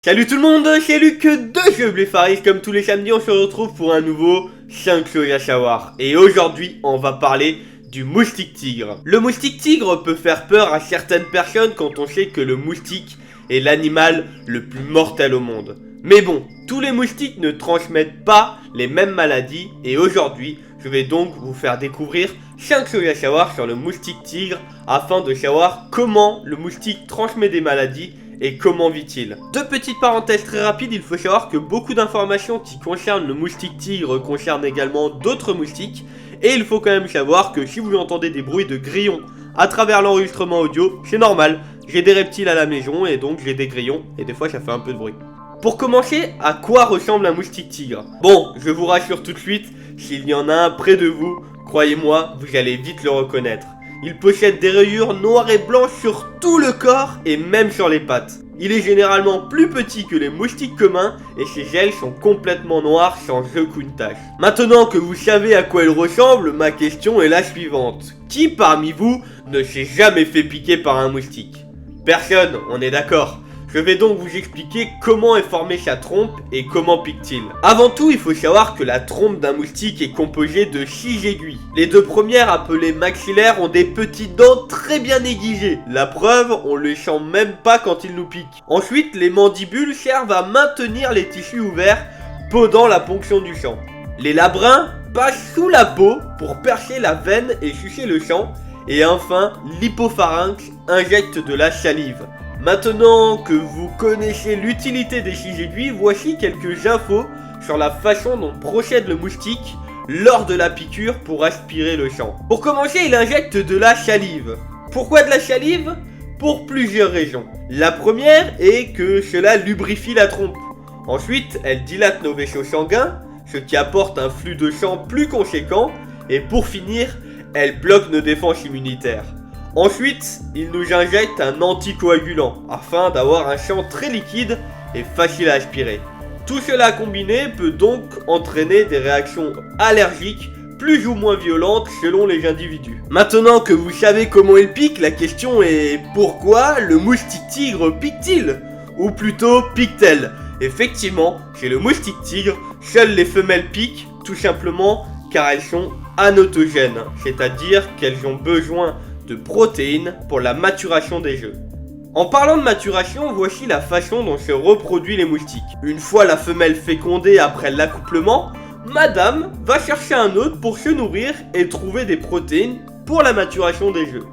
Salut tout le monde, c'est Luc de Jeux Bléfaris. Comme tous les samedis, on se retrouve pour un nouveau 5 choses à savoir. Et aujourd'hui, on va parler du moustique tigre. Le moustique tigre peut faire peur à certaines personnes quand on sait que le moustique est l'animal le plus mortel au monde. Mais bon, tous les moustiques ne transmettent pas les mêmes maladies et aujourd'hui, je vais donc vous faire découvrir 5 choses à savoir sur le moustique tigre afin de savoir comment le moustique transmet des maladies et comment vit-il. Deux petites parenthèses très rapides, il faut savoir que beaucoup d'informations qui concernent le moustique tigre concernent également d'autres moustiques. Et il faut quand même savoir que si vous entendez des bruits de grillons à travers l'enregistrement audio, c'est normal. J'ai des reptiles à la maison et donc j'ai des grillons et des fois ça fait un peu de bruit. Pour commencer, à quoi ressemble un moustique tigre? Bon, je vous rassure tout de suite, s'il y en a un près de vous, croyez-moi, vous allez vite le reconnaître. Il possède des rayures noires et blanches sur tout le corps et même sur les pattes. Il est généralement plus petit que les moustiques communs et ses ailes sont complètement noires sans aucune tache. Maintenant que vous savez à quoi il ressemble, ma question est la suivante. Qui parmi vous ne s'est jamais fait piquer par un moustique? Personne, on est d'accord. Je vais donc vous expliquer comment est formée sa trompe et comment pique-t-il. Avant tout, il faut savoir que la trompe d'un moustique est composée de 6 aiguilles. Les deux premières, appelées maxillaires, ont des petites dents très bien aiguisées. La preuve, on ne les sent même pas quand il nous pique. Ensuite, les mandibules servent à maintenir les tissus ouverts pendant la ponction du sang. Les labrins passent sous la peau pour percer la veine et sucer le sang. Et enfin, l'hypopharynx injecte de la salive. Maintenant que vous connaissez l'utilité des 6 aiguilles, voici quelques infos sur la façon dont procède le moustique lors de la piqûre pour aspirer le sang. Pour commencer, il injecte de la salive. Pourquoi de la salive? Pour plusieurs raisons. La première est que cela lubrifie la trompe. Ensuite, elle dilate nos vaisseaux sanguins, ce qui apporte un flux de sang plus conséquent. Et pour finir, elle bloque nos défenses immunitaires. Ensuite, il nous injecte un anticoagulant afin d'avoir un sang très liquide et facile à aspirer. Tout cela combiné peut donc entraîner des réactions allergiques plus ou moins violentes selon les individus. Maintenant que vous savez comment il pique, la question est pourquoi le moustique tigre pique-t-il? Ou plutôt pique-t-elle? Effectivement, chez le moustique tigre, seules les femelles piquent, tout simplement car elles sont anotogènes, c'est-à-dire qu'elles ont besoin de protéines pour la maturation des œufs. En parlant de maturation, voici la façon dont se reproduisent les moustiques. Une fois la femelle fécondée après l'accouplement, madame va chercher un hôte pour se nourrir et trouver des protéines pour la maturation des œufs.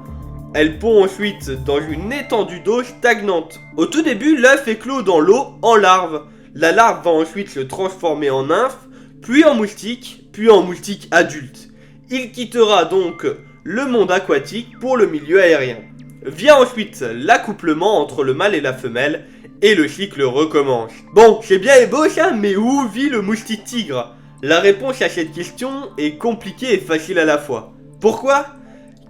Elle pond ensuite dans une étendue d'eau stagnante. Au tout début, l'œuf éclot dans l'eau en larve. La larve va ensuite se transformer en nymphe, puis en moustique adulte. Il quittera donc le monde aquatique pour le milieu aérien. Vient ensuite l'accouplement entre le mâle et la femelle et le cycle recommence. Bon, c'est bien et beau ça, mais où vit le moustique tigre? La réponse à cette question est compliquée et facile à la fois. Pourquoi?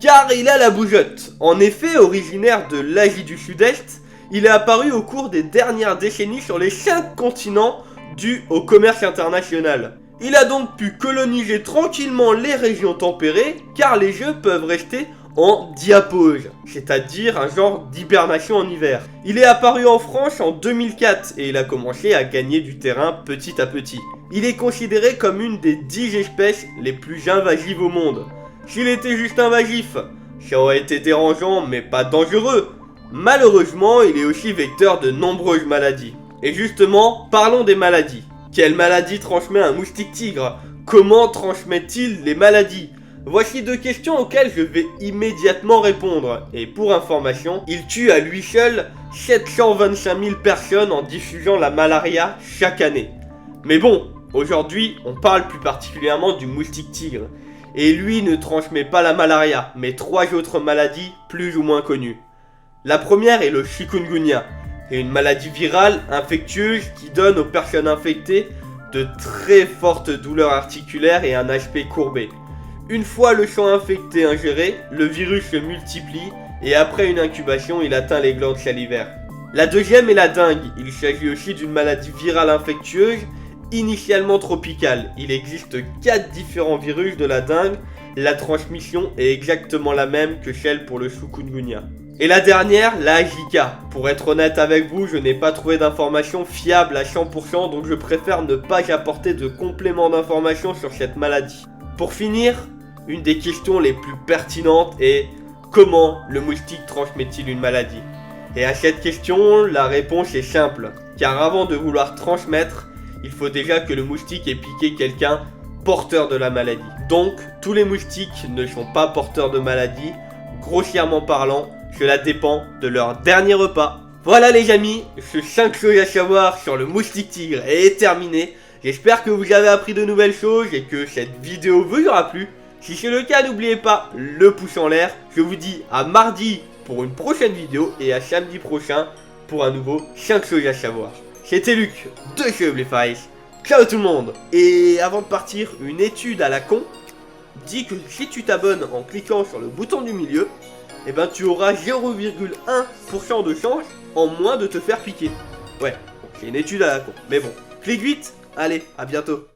Car il a la bougeotte. En effet, originaire de l'Asie du Sud-Est, il est apparu au cours des dernières décennies sur les 5 continents dû au commerce international. Il a donc pu coloniser tranquillement les régions tempérées car les œufs peuvent rester en diapause, c'est-à-dire un genre d'hibernation en hiver. Il est apparu en France en 2004 et il a commencé à gagner du terrain petit à petit. Il est considéré comme une des 10 espèces les plus invasives au monde. S'il était juste invasif, ça aurait été dérangeant mais pas dangereux. Malheureusement, il est aussi vecteur de nombreuses maladies. Et justement, parlons des maladies. Quelle maladie transmet un moustique tigre? Comment transmet-il les maladies? Voici 2 questions auxquelles je vais immédiatement répondre. Et pour information, il tue à lui seul 725 000 personnes en diffusant la malaria chaque année. Mais bon, aujourd'hui, on parle plus particulièrement du moustique tigre. Et lui ne transmet pas la malaria, mais 3 autres maladies plus ou moins connues. La première est le chikungunya. C'est une maladie virale infectieuse qui donne aux personnes infectées de très fortes douleurs articulaires et un aspect courbé. Une fois le sang infecté ingéré, le virus se multiplie et après une incubation, il atteint les glandes salivaires. La deuxième est la dengue. Il s'agit aussi d'une maladie virale infectieuse initialement tropicale. Il existe 4 différents virus de la dengue. La transmission est exactement la même que celle pour le chikungunya. Et la dernière, la Zika. Pour être honnête avec vous, je n'ai pas trouvé d'informations fiables à 100%, donc je préfère ne pas apporter de complément d'information sur cette maladie. Pour finir, une des questions les plus pertinentes est comment le moustique transmet-il une maladie? Et à cette question, la réponse est simple, car avant de vouloir transmettre, il faut déjà que le moustique ait piqué quelqu'un porteur de la maladie. Donc, tous les moustiques ne sont pas porteurs de maladie, grossièrement parlant, cela dépend de leur dernier repas. Voilà les amis, ce 5 choses à savoir sur le moustique tigre est terminé. J'espère que vous avez appris de nouvelles choses et que cette vidéo vous aura plu. Si c'est le cas, n'oubliez pas le pouce en l'air. Je vous dis à mardi pour une prochaine vidéo et à samedi prochain pour un nouveau 5 choses à savoir. C'était Luc de chez Files. Ciao tout le monde. Et avant de partir, une étude à la con dit que si tu t'abonnes en cliquant sur le bouton du milieu, eh ben tu auras 0,1% de chance en moins de te faire piquer. Ouais, c'est une étude à la con. Mais bon, clique vite. Allez, à bientôt.